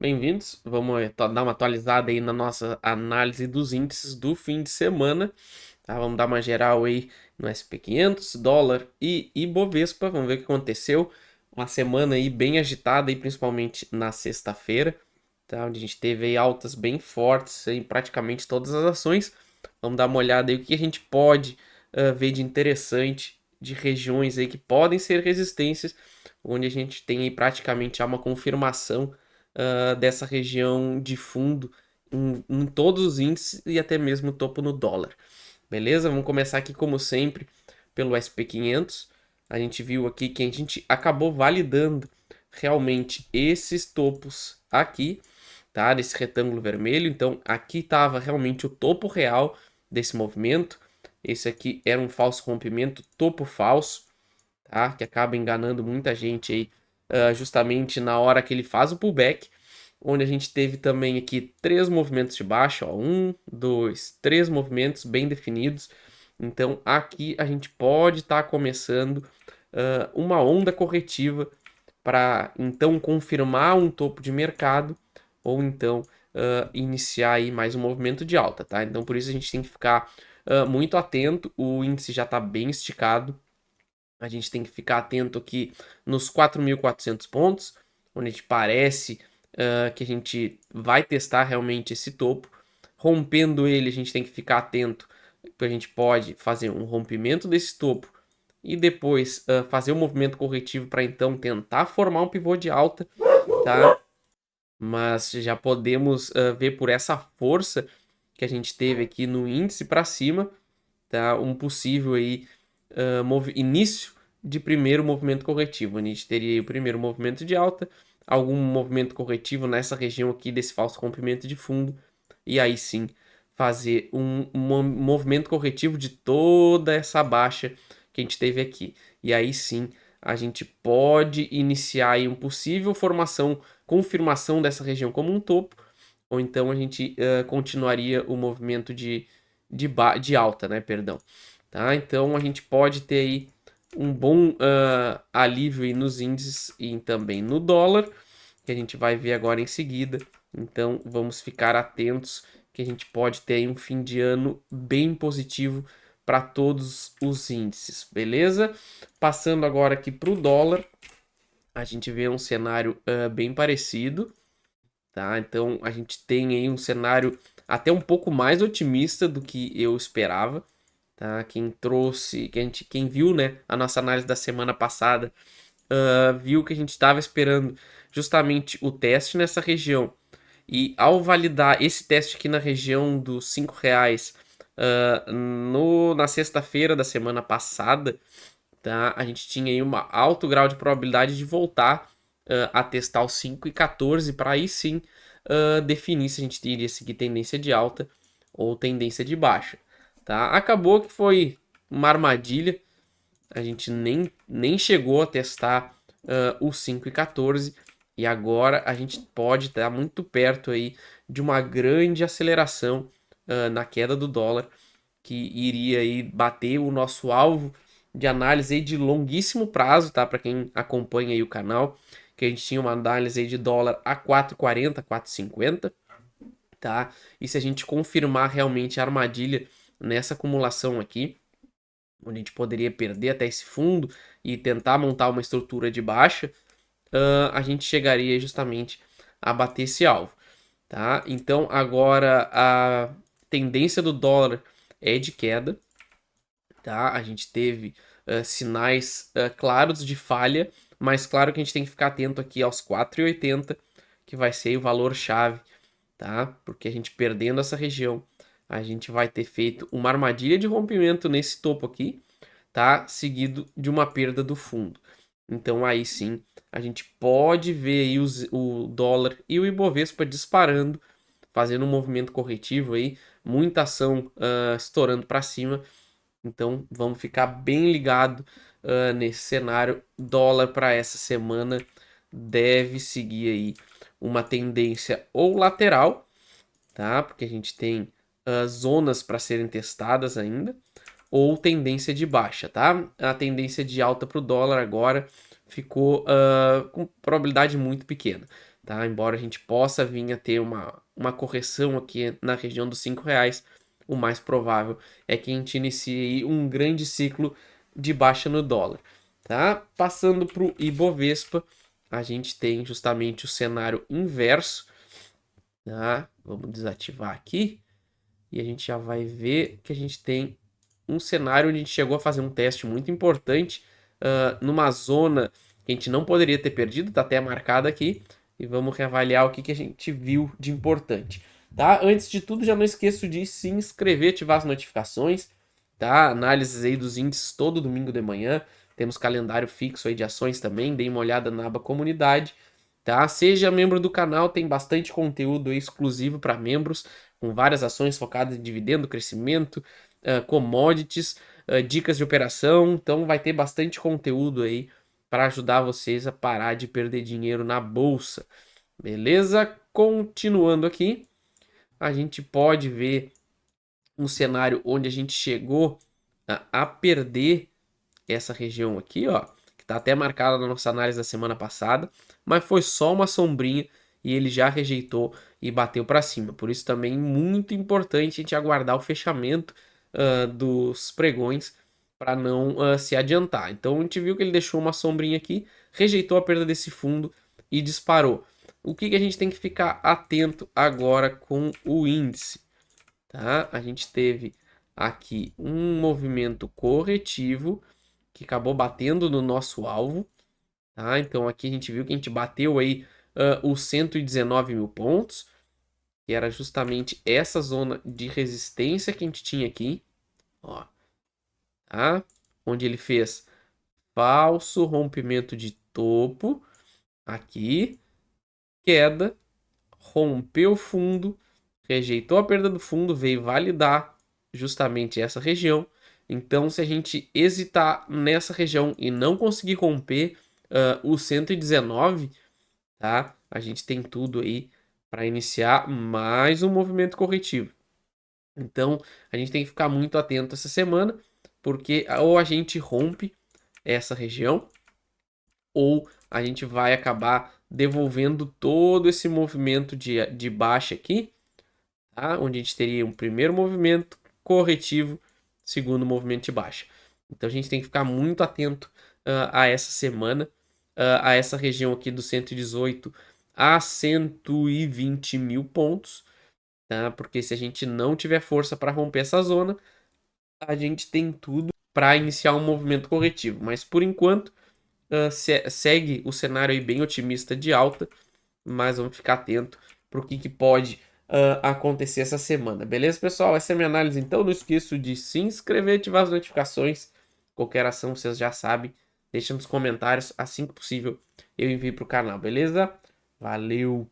Bem-vindos. Vamos dar uma atualizada aí na nossa análise dos índices do fim de semana. Tá? Vamos dar uma geral aí no SP500, dólar e Ibovespa. Vamos ver o que aconteceu. Uma semana aí bem agitada, aí, principalmente na sexta-feira, tá? Onde a gente teve aí altas bem fortes em praticamente todas as ações. Vamos dar uma olhada aí o que a gente pode ver de interessante de regiões aí que podem ser resistências, onde a gente tem aí praticamente já uma confirmação dessa região de fundo em todos os índices e até mesmo topo no dólar. Beleza? Vamos começar aqui, como sempre, pelo SP500. A gente viu aqui que a gente acabou validando realmente esses topos aqui, tá? Nesse retângulo vermelho. Então, aqui estava realmente o topo real desse movimento. Esse aqui era um falso rompimento, topo falso, tá? Que acaba enganando muita gente aí, justamente na hora que ele faz o pullback, onde a gente teve também aqui três movimentos de baixa, ó, um, dois, três movimentos bem definidos. Então aqui a gente pode estar começando uma onda corretiva para então confirmar um topo de mercado ou então iniciar aí mais um movimento de alta, tá? Então por isso a gente tem que ficar muito atento. O índice já está bem esticado. A gente tem que ficar atento aqui nos 4.400 pontos, onde a gente parece que a gente vai testar realmente esse topo. Rompendo ele, a gente tem que ficar atento, porque a gente pode fazer um rompimento desse topo e depois fazer um movimento corretivo para então tentar formar um pivô de alta, tá? Mas já podemos ver por essa força que a gente teve aqui no índice para cima, tá? Um possível aí início de primeiro movimento corretivo. A gente teria o primeiro movimento de alta, algum movimento corretivo nessa região aqui desse falso rompimento de fundo, e aí sim fazer um movimento corretivo de toda essa baixa que a gente teve aqui. E aí sim a gente pode iniciar aí um possível confirmação dessa região como um topo, ou então a gente continuaria o movimento de alta, né? Perdão. Tá? Então a gente pode ter aí um bom alívio aí nos índices e também no dólar, que a gente vai ver agora em seguida. Então vamos ficar atentos que a gente pode ter aí um fim de ano bem positivo para todos os índices, beleza? Passando agora aqui para o dólar, a gente vê um cenário bem parecido, tá? Então a gente tem aí um cenário até um pouco mais otimista do que eu esperava, tá? Quem viu, né, a nossa análise da semana passada, viu que a gente estava esperando justamente o teste nessa região. E ao validar esse teste aqui na região dos R$ 5, na sexta-feira da semana passada, tá? A gente tinha aí um alto grau de probabilidade de voltar a testar os 5,14 para aí sim definir se a gente iria seguir tendência de alta ou tendência de baixa, tá? Acabou que foi uma armadilha, a gente nem chegou a testar o 5,14 e agora a gente pode estar muito perto aí de uma grande aceleração na queda do dólar, que iria aí bater o nosso alvo de análise aí de longuíssimo prazo, tá? Para quem acompanha aí o canal, que a gente tinha uma análise aí de dólar a 4,40, 4,50, tá? E se a gente confirmar realmente a armadilha nessa acumulação aqui, onde a gente poderia perder até esse fundo e tentar montar uma estrutura de baixa, a gente chegaria justamente a bater esse alvo, tá? Então agora a tendência do dólar é de queda, tá? A gente teve sinais claros de falha, mas claro que a gente tem que ficar atento aqui aos 4,80, que vai ser o valor chave, tá? Porque a gente perdendo essa região, a gente vai ter feito uma armadilha de rompimento nesse topo aqui, tá? Seguido de uma perda do fundo. Então aí sim, a gente pode ver aí o dólar e o Ibovespa disparando, fazendo um movimento corretivo aí, muita ação estourando para cima. Então vamos ficar bem ligado nesse cenário. Dólar para essa semana deve seguir aí uma tendência ou lateral, tá? Porque a gente tem zonas para serem testadas ainda, ou tendência de baixa, tá? A tendência de alta para o dólar agora ficou com probabilidade muito pequena, tá? Embora a gente possa vir a ter uma correção aqui na região dos R$ 5, o mais provável é que a gente inicie um grande ciclo de baixa no dólar, tá? Passando para o Ibovespa, a gente tem justamente o cenário inverso, tá? Vamos desativar aqui e a gente já vai ver que a gente tem um cenário onde a gente chegou a fazer um teste muito importante, numa zona que a gente não poderia ter perdido, tá até marcada aqui, e vamos reavaliar o que a gente viu de importante, tá? Antes de tudo, já não esqueço de se inscrever, ativar as notificações, tá? Análises aí dos índices todo domingo de manhã, temos calendário fixo aí de ações também, dê uma olhada na aba comunidade, tá? Seja membro do canal, tem bastante conteúdo exclusivo para membros, com várias ações focadas em dividendo, crescimento, commodities, dicas de operação. Então vai ter bastante conteúdo aí para ajudar vocês a parar de perder dinheiro na bolsa. Beleza? Continuando aqui, a gente pode ver um cenário onde a gente chegou a perder essa região aqui, ó, que está até marcada na nossa análise da semana passada, mas foi só uma sombrinha e ele já rejeitou e bateu para cima. Por isso também muito importante a gente aguardar o fechamento dos pregões para não se adiantar. Então a gente viu que ele deixou uma sombrinha aqui, rejeitou a perda desse fundo e disparou. O que a gente tem que ficar atento agora com o índice? Tá? A gente teve aqui um movimento corretivo que acabou batendo no nosso alvo, tá? Então aqui a gente viu que a gente bateu aí os 119 mil pontos, que era justamente essa zona de resistência que a gente tinha aqui, ó, tá? Onde ele fez falso rompimento de topo, aqui, queda, rompeu o fundo, rejeitou a perda do fundo, veio validar justamente essa região. Então, se a gente hesitar nessa região e não conseguir romper o 119, tá? A gente tem tudo aí para iniciar mais um movimento corretivo. Então, a gente tem que ficar muito atento essa semana, porque ou a gente rompe essa região, ou a gente vai acabar devolvendo todo esse movimento de baixa aqui, tá? Onde a gente teria um primeiro movimento corretivo, segundo movimento de baixa. Então a gente tem que ficar muito atento a essa semana, a essa região aqui do 118 a 120 mil pontos, tá? Porque se a gente não tiver força para romper essa zona, a gente tem tudo para iniciar um movimento corretivo. Mas por enquanto, segue o cenário aí bem otimista de alta, mas vamos ficar atento para o que pode acontecer essa semana. Beleza, pessoal? Essa é a minha análise, então. Não esqueça de se inscrever e ativar as notificações. Qualquer ação, vocês já sabem. Deixa nos comentários. Assim que possível, eu envio para o canal, beleza? Valeu!